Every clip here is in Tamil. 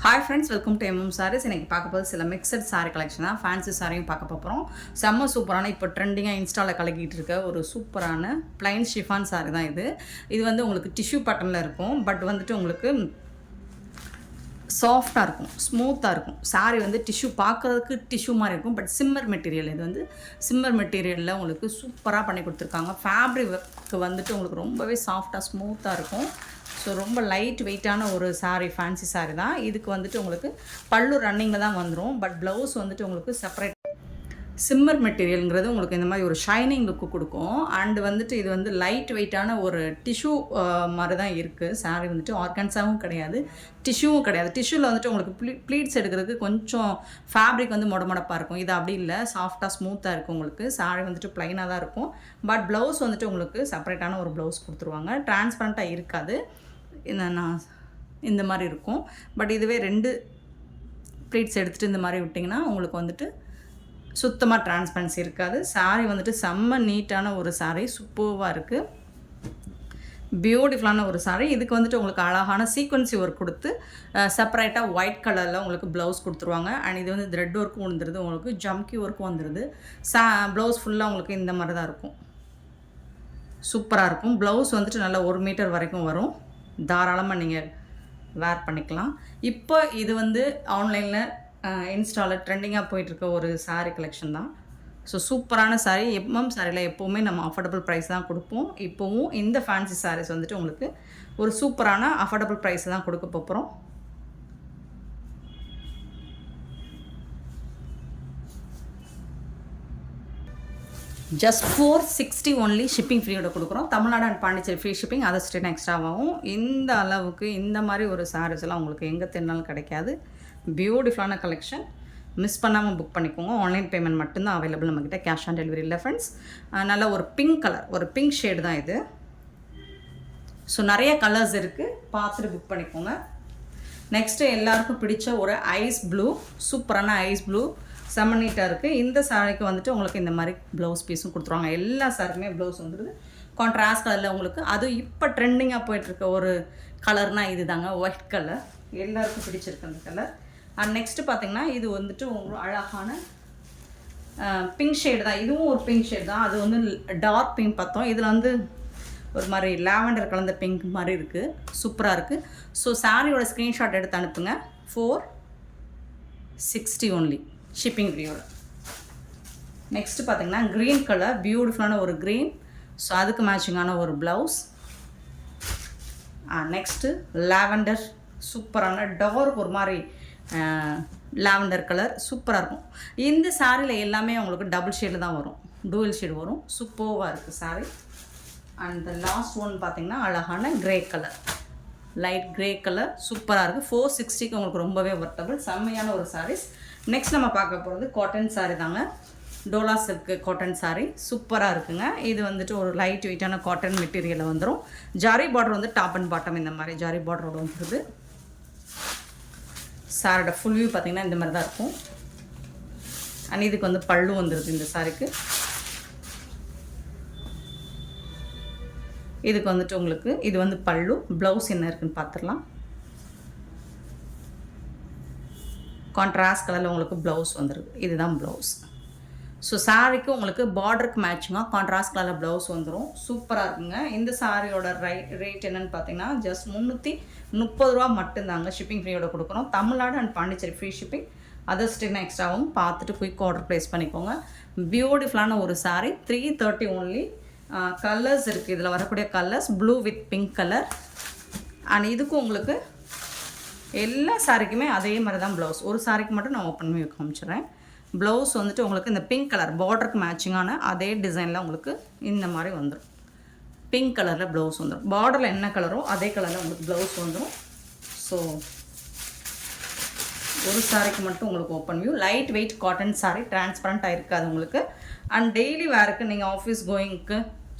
Hi friends, welcome to MM sarees. இன்றைக்கி பார்க்க போது சில மிக்சட் சாரீ கலெக்ஷன் தான். ஃபேன்சி சாரியும் பார்க்க போகிறோம். செம்ம சூப்பரான இப்போ ட்ரெண்டிங்காக இன்ஸ்டாவில் கலக்கிட்டு இருக்க ஒரு சூப்பரான பிளைன் ஷிஃபான் சாரீ தான் இது. இது வந்து உங்களுக்கு டிஷ்யூ பேட்டர்னில் இருக்கும். பட் வந்துட்டு உங்களுக்கு சாஃப்டாக இருக்கும், ஸ்மூத்தாக இருக்கும். சாரீ வந்து டிஷ்யூ பார்க்குறதுக்கு டிஷ்யூ மாதிரி இருக்கும். பட் சிம்மர் மெட்டீரியல், இது வந்து சிம்மர் மெட்டீரியலில் உங்களுக்கு சூப்பராக பண்ணி கொடுத்துருக்காங்க. ஃபேப்ரிக்கு வந்துட்டு உங்களுக்கு ரொம்பவே சாஃப்டாக ஸ்மூத்தாக இருக்கும். ஸோ ரொம்ப லைட் வெயிட்டான ஒரு சாரீ, ஃபேன்சி சாரீ தான். இதுக்கு வந்துட்டு உங்களுக்கு பல்லு ரன்னிங்கில் தான் வந்துடும். பட் ப்ளவுஸ் வந்துட்டு உங்களுக்கு செப்பரேட் சிம்மர் மெட்டீரியலுங்கிறது உங்களுக்கு இந்த மாதிரி ஒரு ஷைனிங் லுக்கு கொடுக்கும். அண்டு வந்துட்டு இது வந்து லைட் வெயிட்டான ஒரு டிஷ்யூ மாதிரி தான் இருக்குது. சாரீ வந்துட்டு ஆர்கான்ஸாகவும் கிடையாது, டிஷ்யூவும் கிடையாது. டிஷ்யூவில் வந்துட்டு உங்களுக்கு ப்ளீட்ஸ் எடுக்கிறதுக்கு கொஞ்சம் ஃபேப்ரிக் வந்து மொடமொடப்பாக இருக்கும். இது அப்படி இல்லை, சாஃப்டாக ஸ்மூத்தாக இருக்கும். உங்களுக்கு சாரீ வந்துட்டு ப்ளைனாக தான் இருக்கும். பட் ப்ளவுஸ் வந்துட்டு உங்களுக்கு செப்பரேட்டான ஒரு ப்ளவுஸ் கொடுத்துருவாங்க. டிரான்ஸ்பரண்ட்டாக இருக்காது, நான் இந்த மாதிரி இருக்கும். பட் இதுவே 2 ப்ளீட்ஸ் எடுத்துகிட்டு இந்த மாதிரி விட்டிங்கன்னா உங்களுக்கு வந்துட்டு சுத்தமாக டிரான்ஸ்பரன்சி இருக்காது. சாரீ வந்துட்டு செம்ம நீட்டான ஒரு சாரீ, சூப்பராக இருக்குது, பியூட்டிஃபுல்லான ஒரு சாரீ. இதுக்கு வந்துட்டு உங்களுக்கு அழகான சீக்வன்சி ஒர்க் கொடுத்து செப்பரேட்டாக ஒயிட் கலரில் உங்களுக்கு ப்ளவுஸ் கொடுத்துருவாங்க. அண்ட் இது வந்து த்ரெட் ஒர்க்கும் வந்துடுது, உங்களுக்கு ஜம்கி ஒர்க்கும் வந்துடுது. ப்ளவுஸ் ஃபுல்லாக உங்களுக்கு இந்த மாதிரி தான் இருக்கும், சூப்பராக இருக்கும். ப்ளவுஸ் வந்துட்டு நல்லா 1 மீட்டர் வரைக்கும் வரும். தாராளமாக நீங்கள் வேர் பண்ணிக்கலாம். இப்போ இது வந்து ஆன்லைனில் இன்ஸ்டாவில் ட்ரெண்டிங்காக போயிட்டுருக்க ஒரு சாரீ கலெக்ஷன் தான். ஸோ சூப்பரான சாரீ. எம்எம் சாரியில் எப்போவுமே நம்ம அஃபோர்டபுள் ப்ரைஸ் தான் கொடுப்போம். இப்போவும் இந்த ஃபேன்சி சாரீஸ் வந்துட்டு உங்களுக்கு ஒரு சூப்பரான அஃபோர்டபுள் ப்ரைஸ் தான் கொடுக்க போகிறோம். ஜஸ்ட் 460 ஒன்லி ஷிப்பிங் ஃப்ரீயோட கொடுக்குறோம். Tamil Nadu and Pondicherry free shipping, other state எக்ஸ்ட்ராவாகும். இந்த அளவுக்கு இந்த மாதிரி ஒரு சாரீஸ் எல்லாம் உங்களுக்கு எங்கே தேடினாலும் கிடைக்காது. பியூட்டிஃபுல்லான கலெக்ஷன், மிஸ் பண்ணாமல் புக் பண்ணிக்கோங்க. ஆன்லைன் பேமெண்ட் மட்டும்தான் அவைலபிள் நம்மக்கிட்ட, கேஷ் ஆன் டெலிவரி இல்லை ஃப்ரெண்ட்ஸ். நல்ல ஒரு பிங்க் கலர், ஒரு பிங்க் ஷேடு தான் இது. ஸோ நிறைய கலர்ஸ் இருக்குது, பார்த்துட்டு புக் பண்ணிக்கோங்க. நெக்ஸ்ட்டு எல்லாருக்கும் பிடிச்ச ஒரு ஐஸ் ப்ளூ, சூப்பரான ஐஸ் ப்ளூ, செம்ம நீட்டாக இருக்குது. இந்த சாரிக்கு வந்துட்டு உங்களுக்கு இந்த மாதிரி ப்ளவுஸ் பீஸும் கொடுத்துருவாங்க. எல்லா சாரிக்குமே ப்ளவுஸ் வந்துடுது கான்ட்ராஸ்ட் கலரில் உங்களுக்கு. அதுவும் இப்போ ட்ரெண்டிங்காக போயிட்டுருக்க ஒரு கலர்னால் இது தாங்க, ஒயிட் கலர். எல்லாருக்கும் பிடிச்சிருக்கு அந்த கலர். அண்ட் நெக்ஸ்ட்டு பார்த்திங்கன்னா இது வந்துட்டு உங்களுக்கு அழகான பிங்க் ஷேடு தான். இதுவும் ஒரு பிங்க் ஷேடு தான். அது வந்து டார்க் பிங்க் பார்த்தோம். இதில் வந்து ஒரு மாதிரி லாவெண்டர் கலந்த பிங்க் மாதிரி இருக்குது, சூப்பராக இருக்குது. ஸோ சாரியோட ஸ்க்ரீன்ஷாட் எடுத்து அனுப்புங்க. 460 ஒன்லி ஷிப்பிங் ஃப்ரீயோட. நெக்ஸ்ட்டு பார்த்திங்கன்னா க்ரீன் கலர், பியூட்டிஃபுல்லான ஒரு க்ரீன். ஸோ அதுக்கு மேட்சிங்கான ஒரு ப்ளவுஸ். நெக்ஸ்ட்டு லாவெண்டர், சூப்பரான டார்க் ஒரு மாதிரி லாவெண்டர் கலர், சூப்பராக இருக்கும். இந்த சாரியில் எல்லாமே உங்களுக்கு டபுள் ஷேடு தான் வரும், டூவல் ஷேடு வரும். சூப்பராக இருக்குது சாரி. அண்ட் லாஸ்ட் ஒன் பார்த்திங்கன்னா அழகான grey colour, light grey colour, சூப்பராக இருக்குது. 460க்கு உங்களுக்கு ரொம்பவே ஒர்த்தபிள், செம்மையான ஒரு சாரீஸ். நெக்ஸ்ட் நம்ம பார்க்க போகிறது காட்டன் சாரீ தாங்க. டோலா சில்க் காட்டன் சாரீ சூப்பராக இருக்குங்க. இது வந்துட்டு ஒரு லைட் வெயிட்டான காட்டன் மெட்டீரியலில் வந்துடும். ஜாரி பார்டர் வந்து டாப் அண்ட் பாட்டம் இந்த மாதிரி ஜாரி பார்டரோடு வந்துடுது. சாரோட ஃபுல் வியூ பார்த்திங்கன்னா இந்த மாதிரி தான் இருக்கும். அண்ட் இதுக்கு வந்து பல்லு வந்துடுது இந்த சாரிக்கு. இதுக்கு வந்துட்டு உங்களுக்கு இது வந்து பல்லு. ப்ளவுஸ் என்ன இருக்குன்னு பார்த்துடலாம். கான்ட்ராஸ்ட் கலரில் உங்களுக்கு ப்ளவுஸ் வந்துடுது, இதுதான் ப்ளவுஸ். ஸோ சாரிக்கு உங்களுக்கு பார்டருக்கு மேட்சிங்காக கான்ட்ராஸ்ட் கலரில் ப்ளவுஸ் வந்துடும். சூப்பராக இருக்குங்க. இந்த சாரியோட ரேட் என்னென்னு பார்த்தீங்கன்னா ஜஸ்ட் 330 ரூபா மட்டும்தாங்க ஷிப்பிங் ஃப்ரீயோட கொடுக்குறோம். Tamil Nadu and Pondicherry free shipping, other state எக்ஸ்ட்ராவும். பார்த்துட்டு குயிக் ஆர்டர் ப்ளேஸ் பண்ணிக்கோங்க. பியூட்டிஃபுல்லான ஒரு சாரீ, 330 ஒன்லி. கலர்ஸ் இருக்குது, இதில் வரக்கூடிய colours blue with pink colour. And இதுக்கும் உங்களுக்கு எல்லா சாரிக்குமே அதே மாதிரி தான் ப்ளவுஸ். ஒரு சாரிக்கு மட்டும் நான் ஓப்பன் பண்ணி காமிச்சிடுறேன். ப்ளவுஸ் வந்துட்டு உங்களுக்கு இந்த பிங்க் கலர் பார்டருக்கு மேட்சிங்கான அதே டிசைனில் உங்களுக்கு இந்த மாதிரி வந்துடும். பிங்க் கலரில் ப்ளவுஸ் வந்துடும். பார்டரில் என்ன கலரோ அதே கலரில் உங்களுக்கு ப்ளவுஸ் வந்துடும். ஸோ ஒரு சாரிக்கு மட்டும் உங்களுக்கு open view. Light weight cotton sari, டிரான்ஸ்பரண்ட்டாக இருக்காது உங்களுக்கு. அண்ட் டெய்லி வேருக்கு நீங்கள் ஆஃபீஸ் கோயிங்க்கு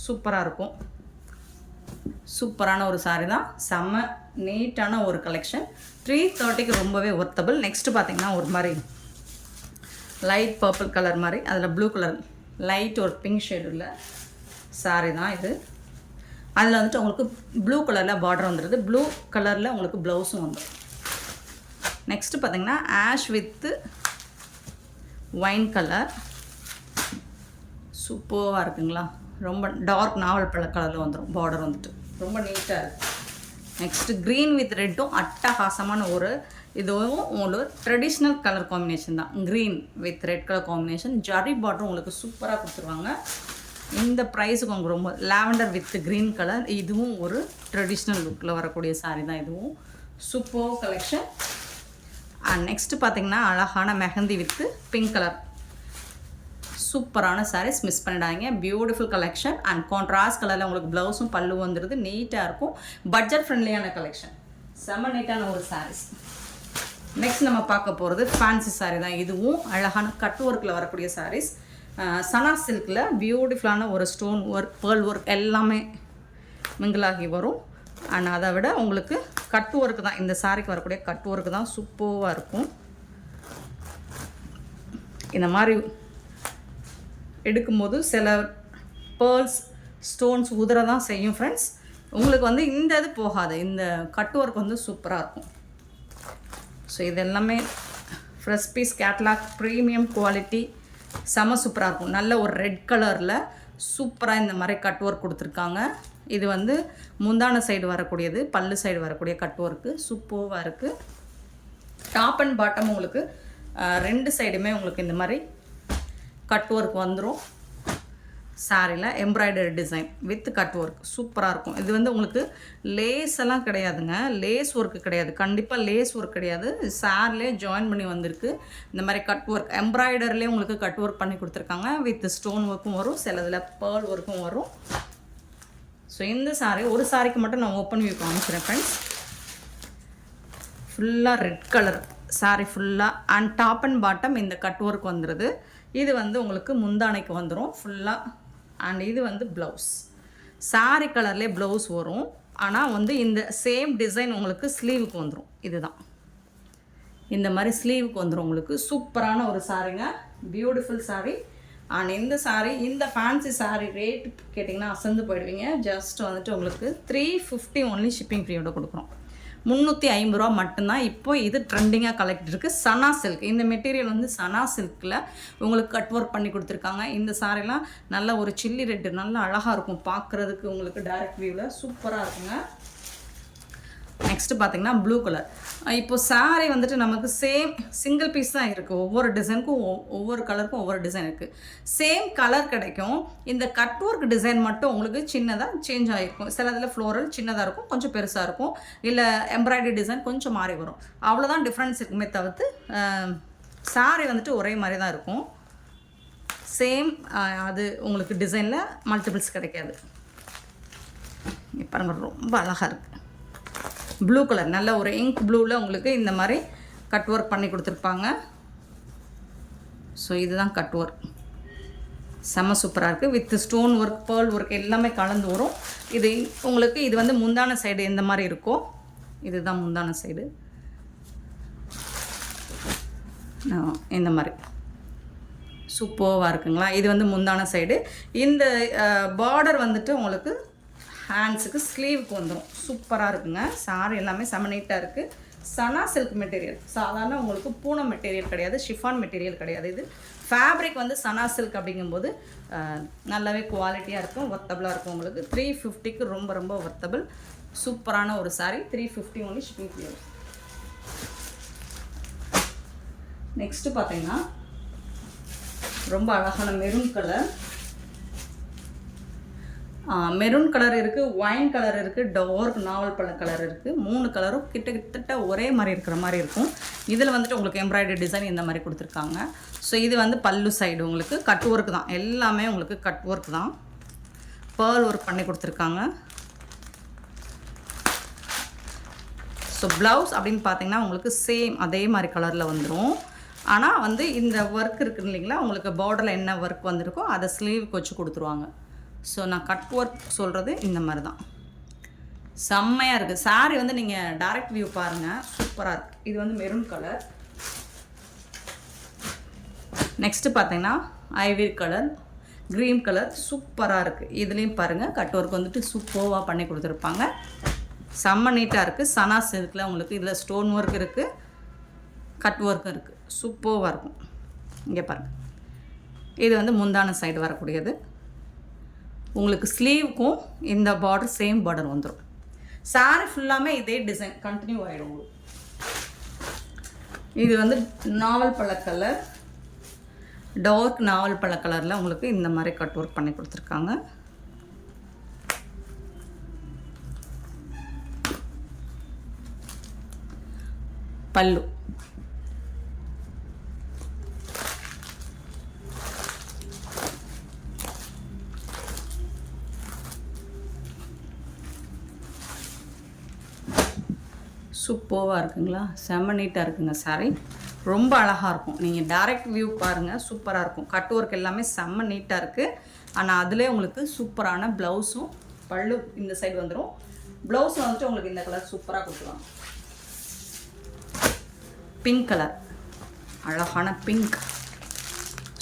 சூப்பராக இருக்கும். சூப்பரான ஒரு சாரீ தான், செம்ம நீட்டான ஒரு கலெக்ஷன். 330க்கு ரொம்பவே ஒர்த்தபிள். நெக்ஸ்ட்டு பார்த்திங்கன்னா ஒரு மாதிரி லைட் பர்பிள் கலர் மாதிரி, அதில் ப்ளூ கலர் லைட் ஒரு பிங்க் ஷேடு உள்ள சாரீ தான் இது. அதில் வந்துட்டு உங்களுக்கு ப்ளூ கலரில் பார்டர் வந்துடுது. ப்ளூ கலரில் உங்களுக்கு ப்ளவுஸும் வந்துடும். நெக்ஸ்ட்டு பார்த்தீங்கன்னா ஆஷ் வித்து ஒயின் கலர் சூப்பராக இருக்குங்களா. ரொம்ப டார்க் நாவல் பழ கலரில் வந்துடும். பார்டர் வந்துட்டு ரொம்ப நீட்டாக இருக்குது. நெக்ஸ்ட்டு க்ரீன் வித் ரெட்டும் அட்டகாசமான ஒரு இதுவும் உங்களுக்கு ட்ரெடிஷ்னல் கலர் காம்பினேஷன் தான். Green with red colour combination. Zari பார்டரும் உங்களுக்கு சூப்பராக கொடுத்துருவாங்க. இந்த ப்ரைஸுக்கு உங்களுக்கு ரொம்ப லாவெண்டர் வித் க்ரீன் கலர். இதுவும் ஒரு ட்ரெடிஷ்னல் லுக்கில் வரக்கூடிய சாரீ தான். இதுவும் சூப்பர் கலெக்ஷன். அண்ட் நெக்ஸ்ட்டு பார்த்திங்கன்னா அழகான மெஹந்தி வித்து பிங்க் கலர். சூப்பரான சாரீஸ், மிஸ் பண்ணிடாதீங்க. Beautiful collection. அண்ட் கான்ட்ராஸ்ட் கலரில் உங்களுக்கு ப்ளவுஸும் பல்லு வந்துடுது. நீட்டாக இருக்கும். பட்ஜெட் ஃப்ரெண்ட்லியான கலெக்ஷன். செம்ம நீட்டான ஒரு சாரீஸ். நெக்ஸ்ட் நம்ம பார்க்க போகிறது ஃபேன்சி சாரீ தான். இதுவும் அழகான கட் ஒர்க்கில் வரக்கூடிய சாரீஸ். சனா சில்கில் பியூட்டிஃபுல்லான ஒரு ஸ்டோன் ஒர்க், பேர்ல் ஒர்க் எல்லாமே மிங்கிளாகி வரும். அண்ட் அதை விட உங்களுக்கு கட் ஒர்க்கு தான், இந்த சாரிக்கு வரக்கூடிய கட் ஒர்க்கு தான் சூப்பராக இருக்கும். இந்த மாதிரி எடுக்கும்போது சில பேர்ல்ஸ் ஸ்டோன்ஸ் உதிர தான் செய்யும் ஃப்ரெண்ட்ஸ். உங்களுக்கு வந்து இந்த இது போகாது. இந்த கட் ஒர்க் வந்து சூப்பராக இருக்கும். ஸோ இது எல்லாமே fresh piece catalogue premium quality. செம சூப்பராக இருக்கும். நல்ல ஒரு ரெட் கலரில் சூப்பராக இந்த மாதிரி கட் ஒர்க் கொடுத்துருக்காங்க. இது வந்து முந்தான சைடு வரக்கூடியது, பல்லு சைடு வரக்கூடிய கட் ஒர்க்கு சூப்பராக இருக்குது. டாப் அண்ட் பாட்டம் உங்களுக்கு ரெண்டு சைடுமே உங்களுக்கு இந்த மாதிரி கட் ஒர்க் வந்துடும். சாரியில் embroidery design with cut work சூப்பராக இருக்கும். இது வந்து உங்களுக்கு லேஸ் எல்லாம் கிடையாதுங்க. லேஸ் ஒர்க்கு கிடையாது. கண்டிப்பாக லேஸ் ஒர்க் கிடையாது. சாரிலே ஜாயின் பண்ணி வந்திருக்கு. இந்த மாதிரி கட் ஒர்க் எம்ப்ராய்டரிலே உங்களுக்கு கட் ஒர்க் பண்ணி கொடுத்துருக்காங்க. வித் ஸ்டோன் ஒர்க்கும் வரும், சிலதில் பேர்ல் ஒர்க்கும் வரும். ஸோ இந்த சாரீ ஒரு சாரிக்கு மட்டும் நான் ஓப்பன் வியூ காமிக்கிறேன் ஃப்ரெண்ட்ஸ். ஃபுல்லாக ரெட் கலர் சாரீ ஃபுல்லாக. அண்ட் டாப் அண்ட் பாட்டம் இந்த கட் ஒர்க் வந்துடுது. இது வந்து உங்களுக்கு முந்தானைக்கு வந்துடும் ஃபுல்லாக. அண்ட் இது வந்து ப்ளவுஸ். சாரீ கலர்லேயே ப்ளவுஸ் வரும். ஆனால் வந்து இந்த சேம் டிசைன் உங்களுக்கு ஸ்லீவுக்கு வந்துடும். இதுதான் இந்த மாதிரி ஸ்லீவுக்கு வந்துடும் உங்களுக்கு. சூப்பரான ஒரு சாரீங்க, பியூட்டிஃபுல் சாரீ. அண்ட் இந்த சாரீ, இந்த ஃபேன்சி சாரீ ரேட் கேட்டிங்கன்னா அசந்து போயிடுவீங்க. ஜஸ்ட் வந்துட்டு உங்களுக்கு 350 ஒன்லி ஷிப்பிங் ஃப்ரீயோட கொடுக்குறோம். 350 ரூபா மட்டும்தான். இப்போ இது ட்ரெண்டிங்காக கலெக்ட் இருக்குது. சனா சில்க். இந்த மெட்டீரியல் வந்து சனா சில்கில் உங்களுக்கு கட் ஒர்க் பண்ணி கொடுத்துருக்காங்க. இந்த சாரீலாம் நல்ல ஒரு சில்லி ரெட்டு நல்லா அழகாக இருக்கும் பார்க்குறதுக்கு. உங்களுக்கு டைரக்ட் வியூவில் சூப்பராக இருக்குங்க. நெக்ஸ்ட்டு பார்த்திங்கன்னா ப்ளூ கலர். இப்போ சாரீ வந்துட்டு நமக்கு சேம் சிங்கிள் பீஸ் தான் இருக்குது. ஒவ்வொரு டிசைனுக்கும் ஒவ்வொரு கலருக்கும் ஒவ்வொரு டிசைன் இருக்குது. சேம் கலர் கிடைக்கும். இந்த கட் ஒர்க் டிசைன் மட்டும் உங்களுக்கு சின்னதாக சேஞ்ச் ஆகிருக்கும். சில இதில் ஃப்ளோரல் சின்னதாக இருக்கும், கொஞ்சம் பெருசாக இருக்கும். இல்லை எம்ப்ராய்டரி டிசைன் கொஞ்சம் மாறி வரும். அவ்வளோதான் டிஃப்ரென்ஸ் இருக்குமே தவிர்த்து சாரீ வந்துட்டு ஒரே மாதிரி தான் இருக்கும். சேம் அது உங்களுக்கு டிசைனில் மல்டிபிள்ஸ் கிடைக்காது. இப்போ ரொம்ப அழகாக இருக்குது. ப்ளூ கலர் நல்ல ஒரு இங்க் ப்ளூவில் உங்களுக்கு இந்த மாதிரி கட் ஒர்க் பண்ணி கொடுத்துருப்பாங்க. ஸோ இதுதான் கட் ஒர்க். செம்ம சூப்பராக இருக்குது. With stone work, pearl work எல்லாமே கலந்து வரும். இது உங்களுக்கு இது வந்து முந்தான சைடு இந்த மாதிரி இருக்கும். இதுதான் முந்தான சைடு இந்த மாதிரி சூப்பராக இருக்குங்களா. இது வந்து முந்தான சைடு. இந்த பார்டர் வந்துட்டு உங்களுக்கு ஹேண்ட்ஸுக்கு ஸ்லீவுக்கு வந்துடும். சூப்பராக இருக்குங்க. சாரி எல்லாமே செம நீட்டாக இருக்குது. சனா சில்க் மெட்டீரியல். சாதாரண உங்களுக்கு பூனம் மெட்டீரியல் கிடையாது, ஷிஃபான் மெட்டீரியல் கிடையாது. இது ஃபேப்ரிக் வந்து சனா சில்க் அப்படிங்கும்போது நல்லாவே குவாலிட்டியாக இருக்கும், ஒர்த்தபிளாக இருக்கும். உங்களுக்கு 350க்கு ரொம்ப ரொம்ப ஒர்த்தபிள். சூப்பரான ஒரு sari. 350 only shipping free. Next பார்த்தீங்கன்னா ரொம்ப அழகான மெரூன் கலர். மெரூன் கலர் இருக்குது, ஒயின் கலர் இருக்குது, டார்க் நாவல் பழ கலர் இருக்குது. 3 கலரும் கிட்டத்தட்ட ஒரே மாதிரி இருக்கிற மாதிரி இருக்கும். இதில் வந்துட்டு உங்களுக்கு எம்ப்ராய்டரி டிசைன் இந்த மாதிரி கொடுத்துருக்காங்க. ஸோ இது வந்து பல்லு சைடு உங்களுக்கு கட் ஒர்க் தான். எல்லாமே உங்களுக்கு கட் ஒர்க் தான். பேர்ல் ஒர்க் பண்ணி கொடுத்துருக்காங்க. ஸோ ப்ளவுஸ் அப்படின்னு பார்த்தீங்கன்னா உங்களுக்கு சேம் அதே மாதிரி கலரில் வந்துடும். ஆனால் வந்து இந்த ஒர்க் இருக்குது இல்லைங்களா, உங்களுக்கு பார்டரில் என்ன ஒர்க் வந்திருக்கோ அதை ஸ்லீவுக்கு வச்சு கொடுத்துருவாங்க. ஸோ நான் கட் ஒர்க் சொல்கிறது இந்த மாதிரி தான். செம்மையாக இருக்குது. சாரீ வந்து நீங்கள் டைரக்ட் வியூ பாருங்கள், சூப்பராக இருக்குது. இது வந்து மெரூன் கலர். நெக்ஸ்ட்டு பார்த்தீங்கன்னா ஐவரி கலர், க்ரீன் கலர் சூப்பராக இருக்குது. இதுலேயும் பாருங்கள் கட் ஒர்க் வந்துட்டு சூப்பராக பண்ணி கொடுத்துருப்பாங்க. செம்ம நீட்டாக இருக்குது. சனா சில்கில் உங்களுக்கு இதில் ஸ்டோன் ஒர்க் இருக்குது. கட் ஒர்க்கும் இருக்குது, சூப்பராக இருக்கும். இங்கே பாருங்கள், இது வந்து முந்தான சைடு வரக்கூடியது. உங்களுக்கு ஸ்லீவுக்கும் இந்த பார்டர் சேம் பார்டர் வந்துடும். சாரி ஃபுல்லாமே இதே டிசைன் கண்டினியூ ஆகிடும் உங்களுக்கு. இது வந்து நாவல் பழ கலர், டார்க் நாவல் பழ கலரில் உங்களுக்கு இந்த மாதிரி கட் ஒர்க் பண்ணி கொடுத்துருக்காங்க. பல்லு சூப்பராக இருக்குங்களா, செம்ம நீட்டாக இருக்குங்க. சாரி ரொம்ப அழகாக இருக்கும். நீங்கள் டைரக்ட் வியூ பாருங்கள், சூப்பராக இருக்கும். கட் ஒர்க் எல்லாமே செம்ம நீட்டாக இருக்குது. ஆனால் அதிலே உங்களுக்கு சூப்பரான ப்ளவுஸும் பல்லு இந்த சைடு வந்துடும். ப்ளவுஸ் வந்துட்டு உங்களுக்கு இந்த கலர் சூப்பராக கொடுத்துருவாங்க. பிங்க் கலர், அழகான பிங்க்,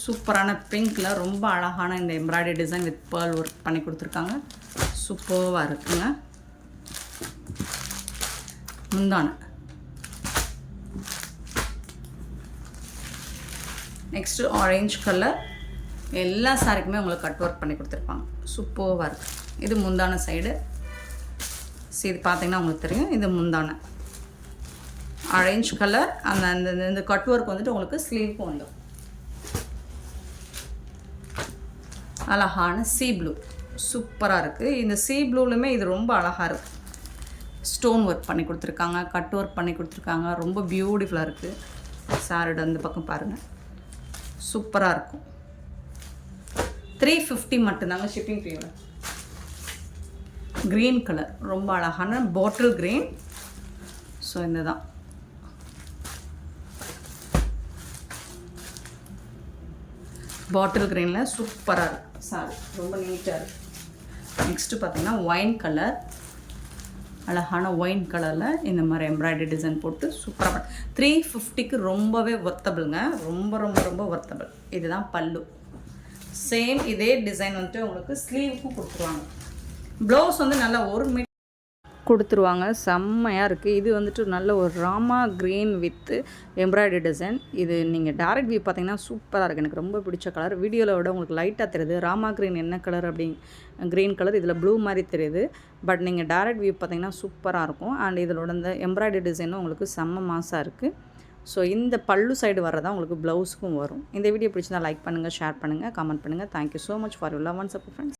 சூப்பரான பிங்க்கில் ரொம்ப அழகான இந்த embroidery design with pearl work பண்ணி கொடுத்துருக்காங்க. சூப்பராக இருக்குங்க. முந்தான நெக்ஸ்ட்டு ஆரஞ்சு கலர், எல்லா சாரிக்குமே உங்களுக்கு கட் ஒர்க் பண்ணி கொடுத்துருப்பாங்க. சூப்பராக இருக்குது. இது முந்தான சைடு. இது பார்த்தீங்கன்னா உங்களுக்கு தெரியும், இது முந்தான ஆரஞ்சு கலர். அந்த இந்த கட் ஒர்க் வந்துட்டு உங்களுக்கு ஸ்லீவுக்கும் வந்துடும். அழகான சீ ப்ளூ, சூப்பராக இருக்குது. இந்த சீ ப்ளூலுமே இது ரொம்ப அழகாக இருக்குது. ஸ்டோன் ஒர்க் பண்ணி கொடுத்துருக்காங்க, கட் ஒர்க் பண்ணி கொடுத்துருக்காங்க. ரொம்ப பியூட்டிஃபுல்லாக இருக்குது. சாரியோட அந்த பக்கம் பாருங்கள், சூப்பராக இருக்கும். 350 மட்டும்தாங்க ஷிப்பிங் ஃப்ரீயோட. க்ரீன் கலர், ரொம்ப அழகான பாட்டில் க்ரீன். ஸோ இந்த தான் பாட்டில் க்ரீனில் சூப்பராக இருக்குது சாரி, ரொம்ப நீட்டாக இருக்குது. நெக்ஸ்ட்டு பார்த்திங்கன்னா ஒயின் கலர், அழகான ஒயின் கலரில் இந்த மாதிரி எம்ப்ராய்டரி டிசைன் போட்டு சூப்பராக 350க்கு ரொம்பவே ஒர்த்தபிள்ங்க. ரொம்ப ரொம்ப ரொம்ப ஒர்த்தபிள். இதுதான் பல்லு. சேம் இதே டிசைன் வந்துட்டு உங்களுக்கு ஸ்லீவுக்கும் கொடுத்துருவாங்க. ப்ளவுஸ் வந்து நல்லா 1 மீட்டர் கொடுத்துருவாங்க. செம்மையாக இருக்குது. இது வந்துட்டு நல்ல ஒரு Rama green with embroidery design. இது நீங்கள் டேரக்ட் வியூ பார்த்தீங்கன்னா சூப்பராக இருக்குது. எனக்கு ரொம்ப பிடிச்ச கலர். வீடியோவில் விட உங்களுக்கு லைட்டாக தெரியுது. ராமா க்ரீன் என்ன கலர் அப்படி க்ரீன் கலர், இதில் ப்ளூ மாதிரி தெரியுது. பட் நீங்கள் டேரக்ட் வியூ பார்த்தீங்கன்னா சூப்பராக இருக்கும். அண்ட் இதோட இந்த எம்ப்ராய்டரி டிசைனும் உங்களுக்கு செம்ம மாசாக இருக்குது. ஸோ இந்த பல்லு சைடு வரதான் உங்களுக்கு ப்ளவுஸுக்கும் வரும். இந்த வீடியோ பிடிச்சிருந்தா லைக் பண்ணுங்கள், ஷேர் பண்ணுங்கள், கமெண்ட் பண்ணுங்கள். Thank you so much for your love and support friends.